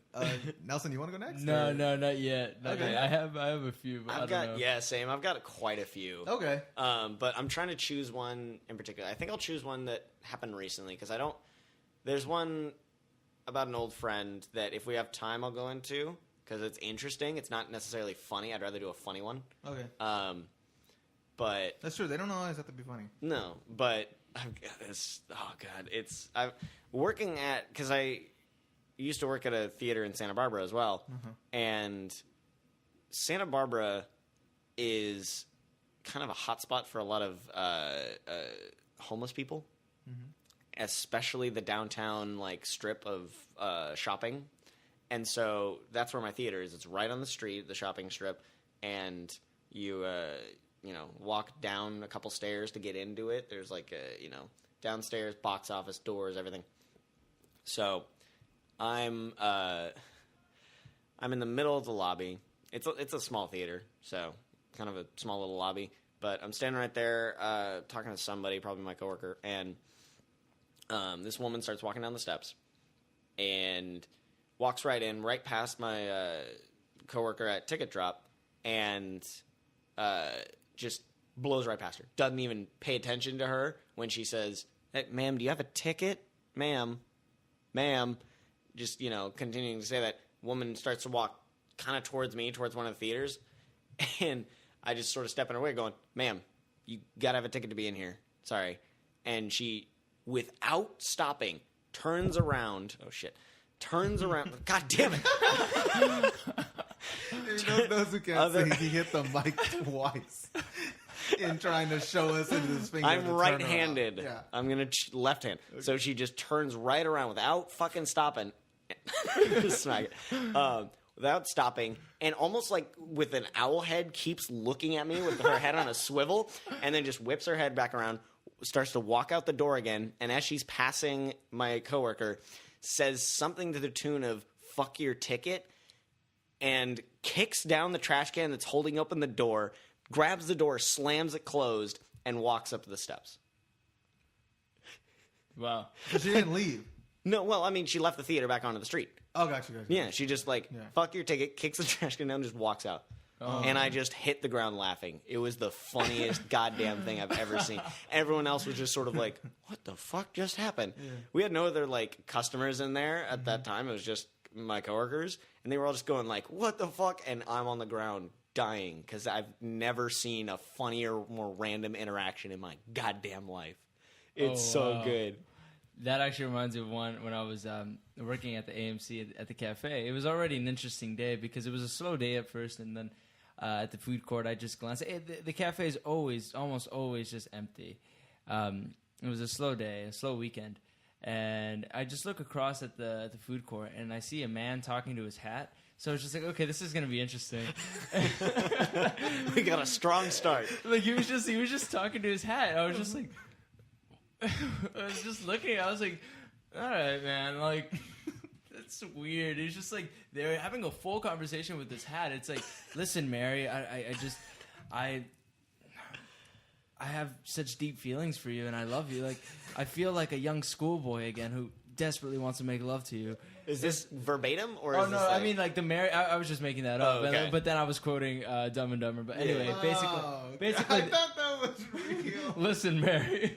Nelson, you want to go next? No, not yet. Okay. I have a few, but I don't know. Yeah, same. I've got quite a few. Okay. But I'm trying to choose one in particular. I think I'll choose one that happened recently because there's one about an old friend that if we have time I'll go into because it's interesting. It's not necessarily funny. I'd rather do a funny one. Okay. But that's true. They don't always have to be funny. No, but I've got this. Oh God, I'm working at because I used to work at a theater in Santa Barbara as well, and Santa Barbara is kind of a hotspot for a lot of homeless people. Especially the downtown strip of shopping, and so that's where my theater is. It's right on the street, the shopping strip, and you walk down a couple stairs to get into it. There's downstairs box office doors, everything. So I'm in the middle of the lobby. It's a small theater, so kind of a small little lobby. But I'm standing right there talking to somebody, probably my coworker, and this woman starts walking down the steps and walks right in, right past my coworker at Ticket Drop, and just blows right past her. Doesn't even pay attention to her when she says, "Hey, ma'am, do you have a ticket? Ma'am. Just, continuing to say that. Woman starts to walk kind of towards me, towards one of the theaters, and I just sort of step in her way going, "Ma'am, you gotta have a ticket to be in here. Sorry." And she, without stopping, turns around. Oh, shit. Turns around. God damn it. Those who can't see, he hit the mic twice in trying to show us into his finger. I'm right-handed. Yeah. I'm going to left hand. Okay. So she just turns right around without fucking stopping. Smack it. Without stopping, and almost like with an owl head, keeps looking at me with her head on a swivel, and then just whips her head back around, starts to walk out the door again, and as she's passing my coworker, says something to the tune of "fuck your ticket," and kicks down the trash can that's holding open the door, grabs the door, slams it closed, and walks up the steps. Wow. So she didn't leave? No, well, I mean, she left the theater back onto the street. Oh, gotcha. Yeah, she just fuck your ticket, kicks the trash can down, and just walks out. Oh. And I just hit the ground laughing. It was the funniest goddamn thing I've ever seen. Everyone else was just sort of like, what the fuck just happened? Yeah. We had no other customers in there at that time. It was just my coworkers. And they were all just going what the fuck? And I'm on the ground dying because I've never seen a funnier, more random interaction in my goddamn life. It's so good. That actually reminds me of one when I was working at the AMC at the cafe. It was already an interesting day because it was a slow day at first, and then at the food court, I just glanced. The cafe is almost always just empty. It was a slow day, a slow weekend, and I just look across at the food court, and I see a man talking to his hat. So I was just like, okay, this is gonna be interesting. We got a strong start. Like he was just talking to his hat. I was just like. I was just looking. I was like, "All right, man. Like, that's weird." It's just like they're having a full conversation with this hat. It's like, "Listen, Mary, I have such deep feelings for you, and I love you. Like, I feel like a young schoolboy again who desperately wants to make love to you." Is this verbatim or? Oh is no, this like... I mean like the Mary. I was just making that up, okay. but then I was quoting Dumb and Dumber. But anyway, basically, I thought that was real. Listen, Mary.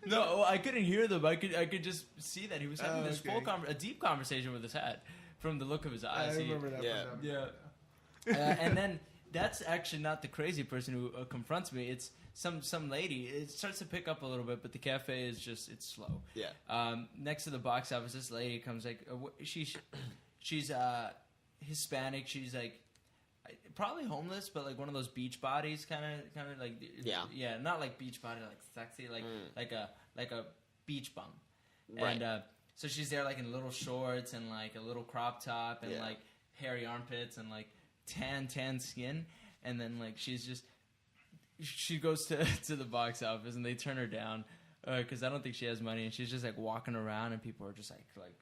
No, I couldn't hear them. I could just see that he was having this full a deep conversation with his hat from the look of his eyes. I remember that. Yeah. And then that's actually not the crazy person who confronts me. It's some lady. It starts to pick up a little bit, but the cafe is just it's slow. Yeah. Next to the box office, this lady comes like she's Hispanic. She's like. Probably homeless, but like one of those beach bodies, kind of like not like beach body, like sexy, like a beach bum, right. And so she's there like in little shorts and like a little crop top and like hairy armpits and like tan skin, and then like she goes to the box office and they turn her down because I don't think she has money, and she's just like walking around and people are just like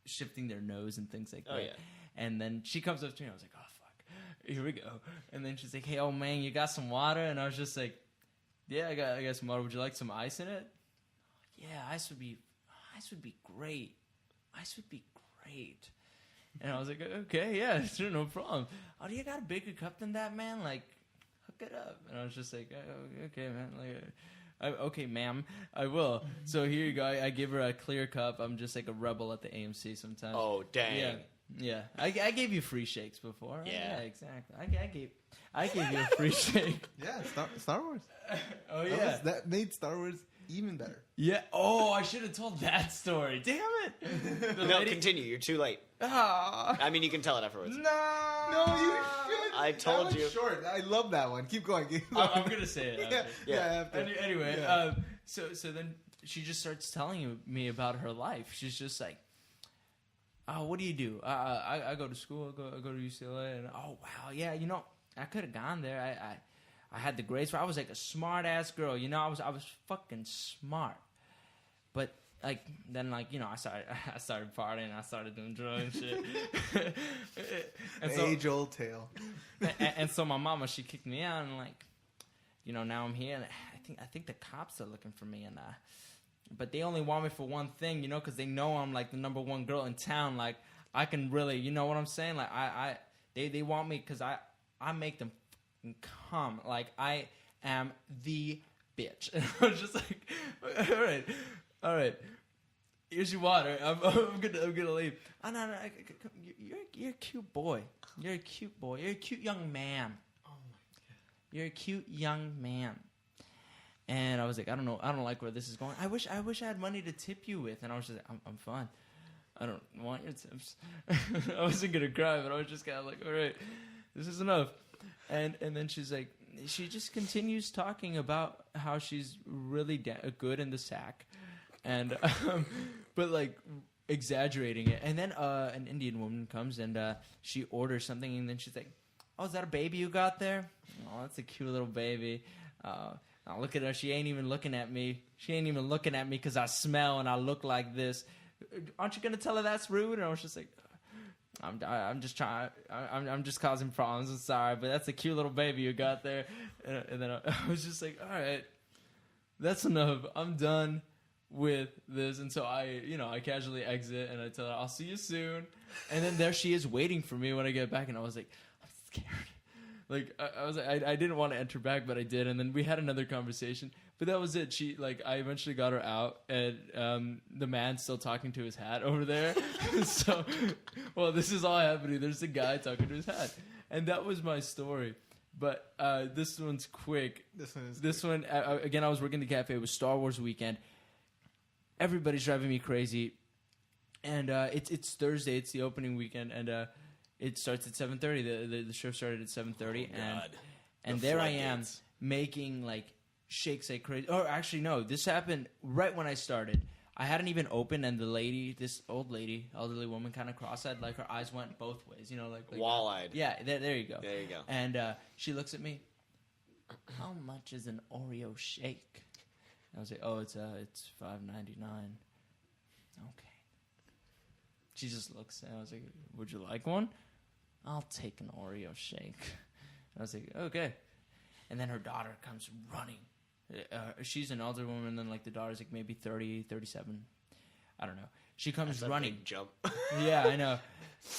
shifting their nose and things like that, and then she comes up to me, I was like, oh. Here we go. And then she's like, "Hey, old man, you got some water?" And I was just like, "Yeah, I got some water. Would you like some ice in it?" "Yeah, ice would be great. Ice would be great." And I was like, "Okay, yeah, sure, no problem." "Oh, do you got a bigger cup than that, man? Like, hook it up." And I was just like, oh, "Okay, man. Like, okay, ma'am, I will." So here you go. I give her a clear cup. I'm just like a rebel at the AMC sometimes. Oh, dang. Yeah, I gave you free shakes before. Right? Yeah, exactly. I gave you a free shake. Yeah, Star Wars. Oh yeah, that made Star Wars even better. Yeah. Oh, I should have told that story. Damn it. No, continue. You're too late. I mean, you can tell it afterwards. No, you should. I told you. Short. I love that one. Keep going. I'm gonna say it. After. Anyway, so then she just starts telling me about her life. She's just like. "Oh, what do you do?" I go to school. I go to UCLA. And oh wow, yeah, I could have gone there. I had the grades. I was like a smart ass girl. I was fucking smart. But like then I started partying. I started doing drugs and shit. And so, age old tale. And so my mama, she kicked me out, and now I'm here, and I think the cops are looking for me, and but they only want me for one thing, because they know I'm like the number one girl in town. Like I can really, you know what I'm saying? Like they want me because I make them come. Like I am the bitch. And I was just like, all right. Here's your water. I'm gonna leave. Oh, no, you're a cute boy. You're a cute boy. You're a cute young man. Oh my God. You're a cute young man. And I was like, I don't like where this is going. I wish I had money to tip you with. And I was just like, I'm fine. I don't want your tips. I wasn't gonna cry, but I was just kind of like, all right, this is enough. And then she's like, she just continues talking about how she's really good in the sack, and but like exaggerating it. And then an Indian woman comes and she orders something, and then she's like, "Oh, is that a baby you got there? Oh, that's a cute little baby." I look at her. She ain't even looking at me. She ain't even looking at me because I smell and I look like this. Aren't you gonna tell her that's rude? And I was just like, I'm just trying. I'm just causing problems. I'm sorry, but that's a cute little baby you got there. And then I was just like, all right, that's enough. I'm done with this. And so I casually exit and I tell her, I'll see you soon. And then there she is waiting for me when I get back. And I was like, I'm scared. Like I was like, I didn't want to enter back, but I did. And then we had another conversation. But that was it. I eventually got her out, and the man's still talking to his hat over there. So, well, this is all happening. There's a guy talking to his hat, And that was my story. But this one's quick. This one again, I was working the cafe. It was Star Wars weekend. Everybody's driving me crazy. And it's Thursday. It's the opening weekend. And it starts at 7:30. The show started at 7:30. And there I am making, like, shakes like crazy. Or actually, no. This happened right when I started. I hadn't even opened, and the lady, this old lady, elderly woman, kind of cross-eyed, like her eyes went both ways, like wall-eyed. Yeah, there you go. There you go. And she looks at me. How much is an Oreo shake? I was like, oh, it's $5.99. Okay. She just looks, and I was like, would you like one? I'll take an Oreo shake. I was like, okay. And then her daughter comes running. She's an older woman, and then like the daughter's like maybe 30, 37. I don't know. She comes running. Big jump. Yeah, I know.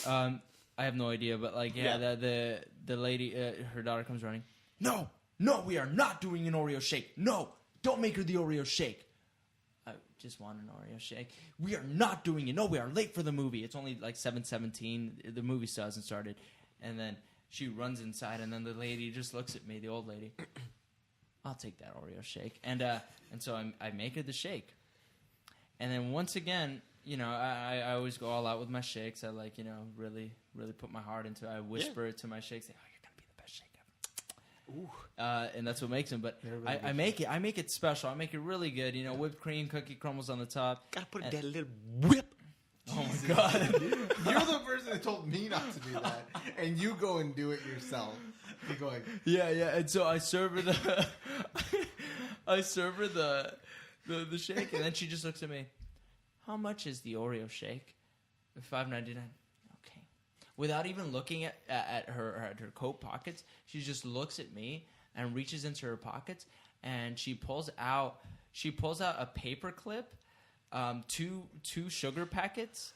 I have no idea, but like, the lady, her daughter comes running. No, we are not doing an Oreo shake. No, don't make her the Oreo shake. I just want an Oreo shake. We are not doing it. No, we are late for the movie. It's only like 7:17. The movie still hasn't started. And then she runs inside, and then the lady just looks at me, the old lady. I'll take that Oreo shake. And so I make her the shake. And then once again, I always go all out with my shakes. I like, really, really put my heart into it. I whisper it to my shakes. Say, oh, you're going to be the best shake ever. Ooh. And that's what makes them. But really I make it special. I make it really good. Whipped cream, cookie crumbles on the top. Got to put that little whip. Oh, my God. You're the person that told me not to do that. And you go and do it yourself. You're going. Yeah. And so I serve her the shake, and then she just looks at me. How much is the Oreo shake? $5.99. Okay. Without even looking at her coat pockets, she just looks at me and reaches into her pockets, and she pulls out a paper clip, two sugar packets,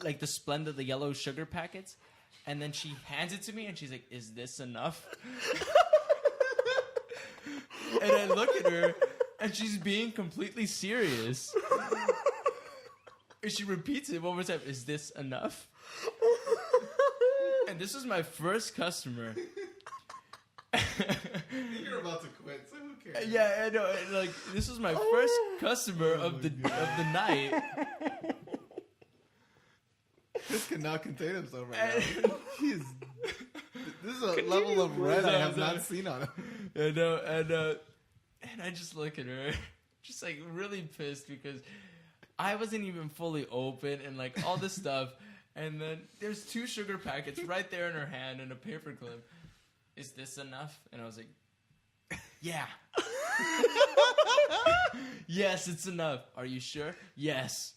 like the Splenda, the yellow sugar packets. And then she hands it to me, and she's like, is this enough? And I look at her, and she's being completely serious. And she repeats it one more time, is this enough? And this is my first customer. You're about to quit, so who cares? Yeah, I know. Like, this was my first customer of the night. Chris cannot contain himself right now. This is a level of red I have not seen on him. I know, and I just look at her, just like really pissed because I wasn't even fully open and like all this stuff. And then there's 2 sugar packets right there in her hand and a paper clip. Is this enough? And I was like, yeah. Yes, it's enough. Are you sure? Yes.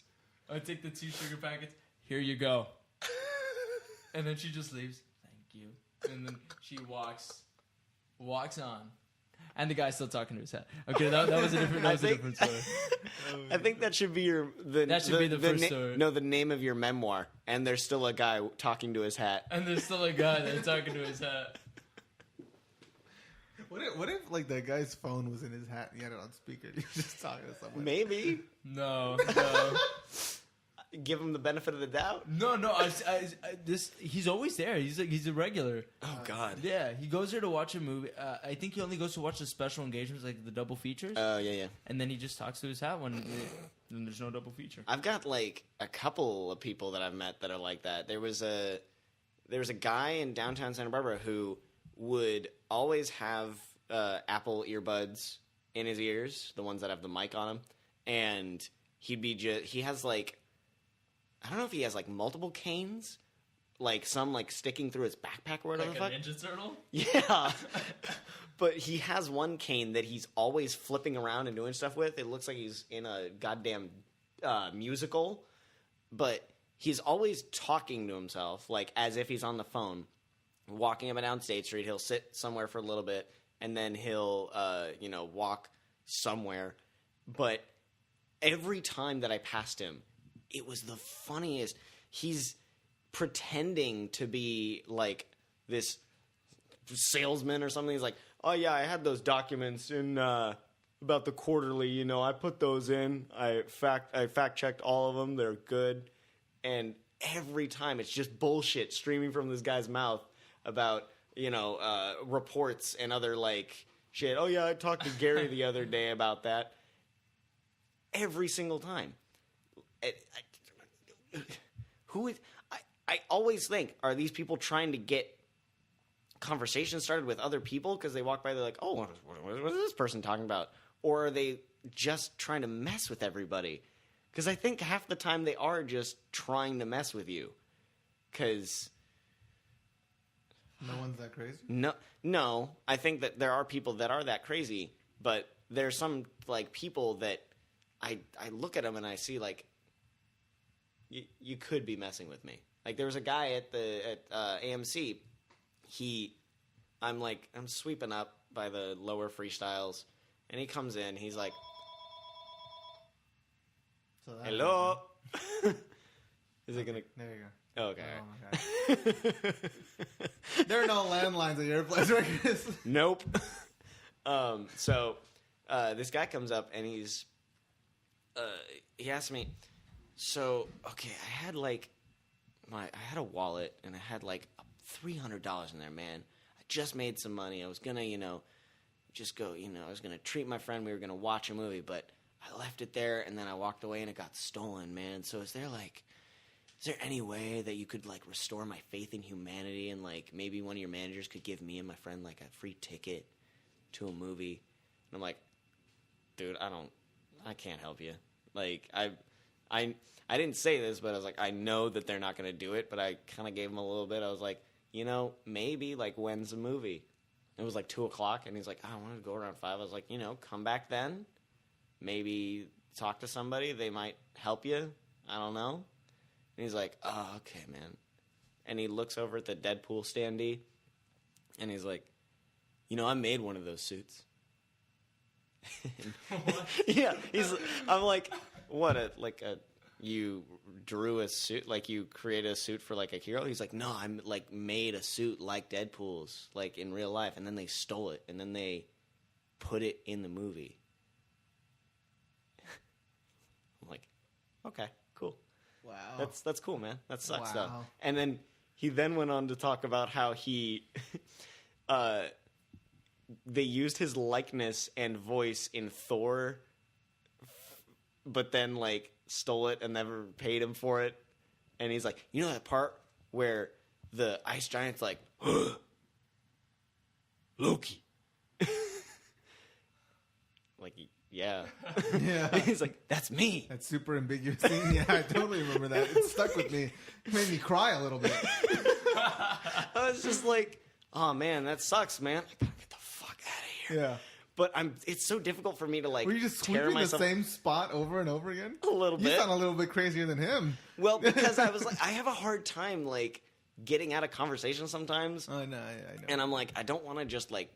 I take the 2 sugar packets. Here you go. And then she just leaves. Thank you. And then she walks on. And the guy's still talking to his hat. Okay, that was a different story. I think that should be the first story. No, the name of your memoir. And there's still a guy talking to his hat. And there's still a guy that's talking to his hat. What if like that guy's phone was in his hat and he had it on speaker? He was just talking to someone. Maybe. No. Give him the benefit of the doubt. No. He's always there. He's a regular. Oh God. Yeah, he goes there to watch a movie. I think he only goes to watch the special engagements, like the double features. Oh yeah. And then he just talks to his hat when there's no double feature. I've got like a couple of people that I've met that are like that. There was a guy in downtown Santa Barbara who would always have Apple earbuds in his ears, the ones that have the mic on them, and he has like, I don't know if he has like multiple canes, like some like sticking through his backpack or whatever. Like a Ninja Turtle? Yeah. But he has one cane that he's always flipping around and doing stuff with. It looks like he's in a goddamn musical, but he's always talking to himself, like as if he's on the phone, walking up and down State Street. He'll sit somewhere for a little bit, and then he'll walk somewhere. But every time that I passed him, it was the funniest. He's pretending to be like this salesman or something. He's like, oh yeah, I had those documents in about the quarterly, I put those in. I fact checked all of them. They're good. And every time it's just bullshit streaming from this guy's mouth about, reports and other, like, shit. Oh, yeah, I talked to Gary the other day about that. Every single time. I always think, are these people trying to get conversations started with other people because they walk by, they're like, oh, what is this person talking about? Or are they just trying to mess with everybody? Because I think half the time they are just trying to mess with you. Because no one's that crazy? No. I think that there are people that are that crazy, but there's some, like, people that I look at them and I see, like, you could be messing with me. Like, there was a guy at AMC. I'm sweeping up by the lower freestyles, and he comes in. He's like, hello. Is it gonna? There you go. Oh, okay. Oh my god. There are no landlines at your place, right, Chris? Nope. So this guy comes up and he asked me. So okay, I had a wallet and I had like $300 in there, man. I just made some money. I was gonna, just go, I was gonna treat my friend. We were gonna watch a movie, but I left it there and then I walked away and it got stolen, man. So is there any way that you could, like, restore my faith in humanity and, like, maybe one of your managers could give me and my friend, like, a free ticket to a movie? And I'm like, dude, I can't help you. Like, I didn't say this, but I was like, I know that they're not going to do it, but I kind of gave him a little bit. I was like, maybe, like, when's the movie? It was like 2 o'clock, and he's like, I wanted to go around 5. I was like, come back then. Maybe talk to somebody. They might help you. I don't know. And he's like, oh, okay, man. And he looks over at the Deadpool standee, and he's like, I made one of those suits. Yeah, I'm like, what, you drew a suit, like you created a suit for, like, a hero? He's like, no, I'm, like, made a suit like Deadpool's, like, in real life, and then they stole it, and then they put it in the movie. I'm like, okay, cool. Wow. That's cool, man. That sucks, wow. though. And then he went on to talk about how he they used his likeness and voice in Thor, but then, like, stole it and never paid him for it. And he's like, that part where the ice giant's like, Loki. Like, yeah. Yeah. He's like, that's me. That super ambiguous scene. Yeah, I totally remember that. It stuck with me. It made me cry a little bit. I was just like, oh, man, that sucks, man. I gotta get the fuck out of here. Yeah. But it's so difficult for me to, like, were you just sweeping the same spot over and over again? A little bit. You sound a little bit crazier than him. Well, because I was like, I have a hard time, like, getting out of conversation sometimes. I know. And I'm like, I don't want to just, like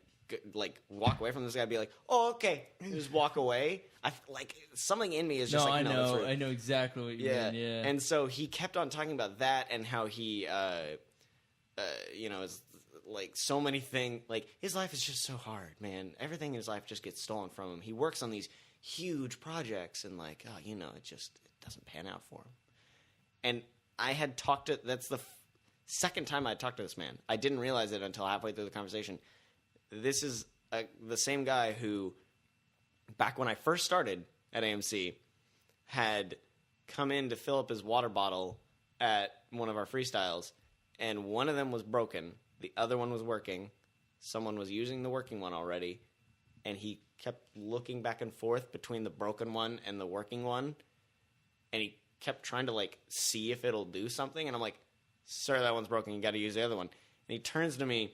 walk away from this guy and be like, oh, okay, and just walk away. Like, something in me is just I know exactly what you mean. Yeah. And so he kept on talking about that and how he, is like so many things. Like, his life is just so hard, man. Everything in his life just gets stolen from him. He works on these huge projects and, like, it doesn't pan out for him. And I had talked to. That's the second time I talked to this man. I didn't realize it until halfway through the conversation. This is the same guy who, back when I first started at AMC, had come in to fill up his water bottle at one of our freestyles, and one of them was broken. The other one was working. Someone was using the working one already, and he kept looking back and forth between the broken one and the working one, and he kept trying to, like, see if it'll do something, and I'm like, sir, that one's broken. You got to use the other one. And he turns to me,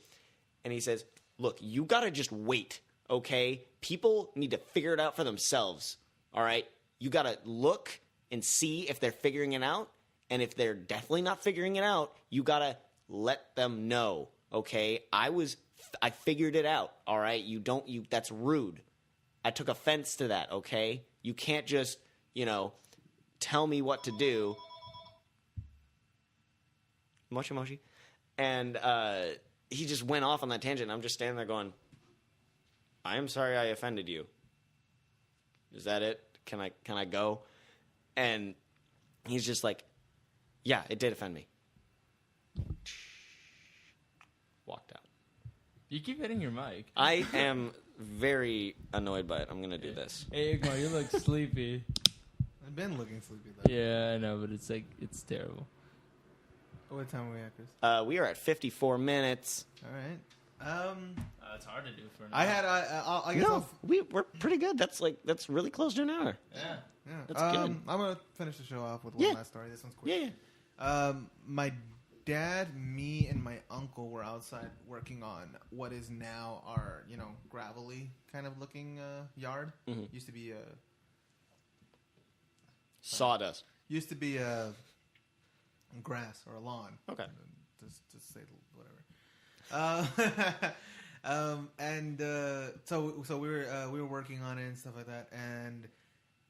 and he says, look, you got to just wait, okay? People need to figure it out for themselves, all right? You got to look and see if they're figuring it out, and if they're definitely not figuring it out, you got to let them know, okay? I figured it out, all right? That's rude. I took offense to that, okay? You can't just, tell me what to do. Moshi. And, he just went off on that tangent. I'm just standing there going, I am sorry I offended you. Is that it? Can I go? And he's just like, Yeah, it did offend me. Walked out. You keep hitting your mic. I am very annoyed by it. I'm going to do this. Hey, Igmar, you look sleepy. I've been looking sleepy, though. Yeah, I know, but it's terrible. What time are we at, Chris? We are at 54 minutes. All right. It's hard to do for an I had. I guess. No, we're pretty good. That's really close to an hour. Yeah. Yeah. That's good. I'm gonna finish the show off with one last story. This one's quick. Yeah. My dad, me, and my uncle were outside working on what is now our, gravelly kind of looking yard. Mm-hmm. Used to be a Sawdust. Used to be a grass or a lawn. Okay. Just say whatever. So we were working on it and stuff like that, and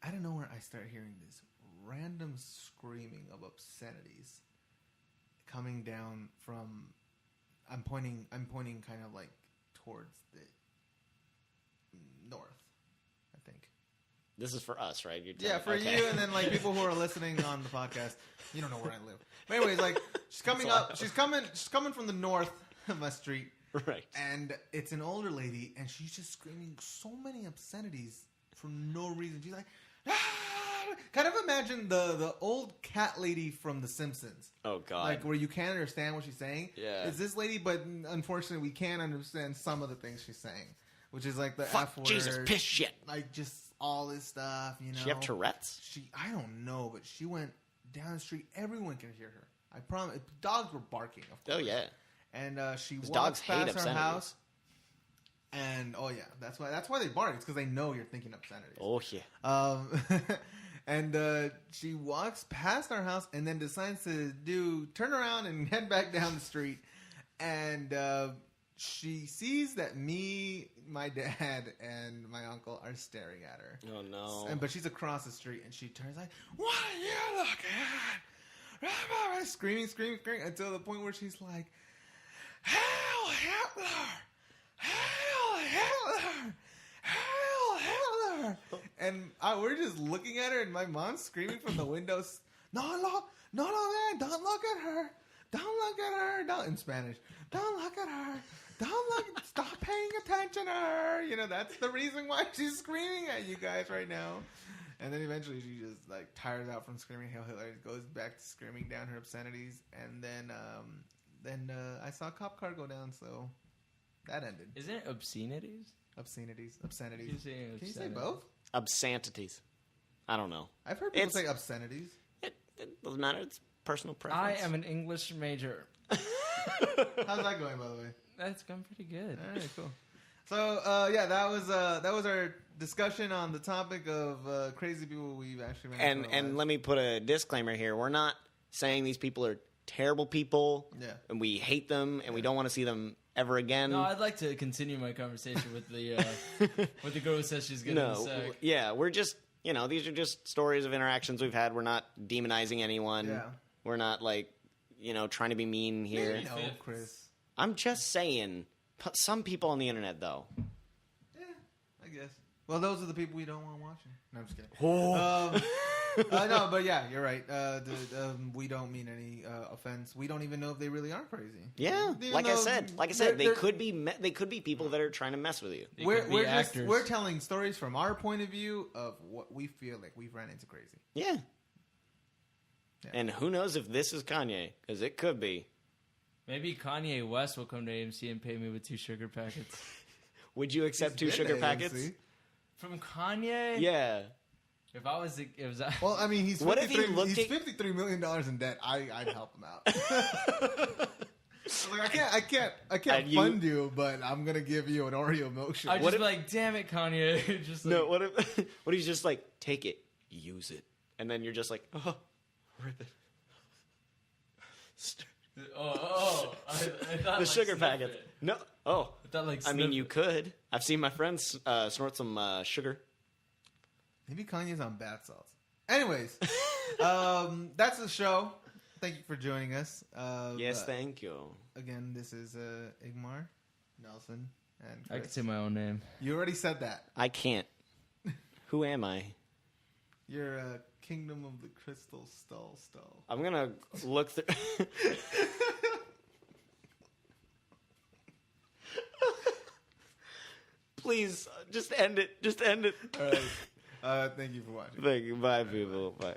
I don't know where I started hearing this random screaming of obscenities coming down from. I'm pointing kind of like towards the north, I think. This is for us, right? Yeah, for you, and then like people who are listening on the podcast. You don't know where I live. But anyways, like she's coming up. She's coming from the north of my street. Right. And it's an older lady, and she's just screaming so many obscenities for no reason. She's like, ah! Kind of imagine the old cat lady from The Simpsons. Oh, God. Like, where you can't understand what she's saying. Yeah. It's this lady, but unfortunately, we can't understand some of the things she's saying. Which is like the Fuck, F word. Jesus, piss shit. Like, just all this stuff, She have Tourette's? I don't know, but she went down the street. Everyone can hear her. I promise. Dogs were barking, of course. Oh, yeah. And she walks dogs hate past our obscenities. house. And, that's why they bark. It's because they know you're thinking obscenities. Oh, yeah. And she walks past our house and then decides to turn around and head back down the street. And she sees that me, my dad, and my uncle are staring at her. Oh, no. But she's across the street, and she turns like, "What are you looking at?" Screaming until the point where she's like, "Hail Hitler! Hail Hitler! Hail Hitler!" And we're just looking at her, and my mom's screaming from the windows, No, man, don't look at her. Don't look at her. Don't," in Spanish. "Don't look at her. Stop paying attention to her." That's the reason why she's screaming at you guys right now. And then eventually she just, like, tired out from screaming Hail Hitler, goes back to screaming down her obscenities. And then I saw a cop car go down, so that ended. Isn't it obscenities? Obscenities. Can you say both? Obscenities. I don't know. I've heard people say obscenities. It doesn't matter. It's personal preference. I am an English major. How's that going, by the way? That's going pretty good. All right, cool. So, that was our discussion on the topic of crazy people we've actually ran into. And let me put a disclaimer here. We're not saying these people are terrible people. Yeah. And we hate them, and we don't want to see them ever again. No, I'd like to continue my conversation with the with the girl who says she's getting sick. Yeah, we're just, these are just stories of interactions we've had. We're not demonizing anyone. Yeah. We're not, like, trying to be mean here. No, Chris. I'm just saying. Some people on the internet, though. Yeah, I guess. Well, those are the people we don't want watching. No, I'm just kidding. No, but yeah, you're right. We don't mean any offense. We don't even know if they really are crazy. Yeah, like I said, they could be people that are trying to mess with you. We're telling stories from our point of view of what we feel like we've ran into crazy. Yeah. And who knows if this is Kanye, because it could be. Maybe Kanye West will come to AMC and pay me with 2 sugar packets. Would you accept 2 sugar packets? From Kanye? Yeah. If I was, well, I mean, he's $53 million in debt. I'd help him out. I can't fund you, but I'm gonna give you an Oreo milkshake. I'd just be like, damn it, Kanye. Just like, no, what if he's just like, take it, use it, and then you're just like, oh, rip it. I thought the sugar packets. No, I thought I mean, you could. I've seen my friends snort some sugar. Maybe Kanye's on bath salts. Anyways, that's the show. Thank you for joining us. Yes, thank you. Again, this is Igmar, Nelson, and Chris. I can say my own name. You already said that. I can't. Who am I? Your Kingdom of the Crystal Skull. I'm gonna look through. Please, just end it. Just end it. All right. Thank you for watching. Thank you. Bye, people. Bye.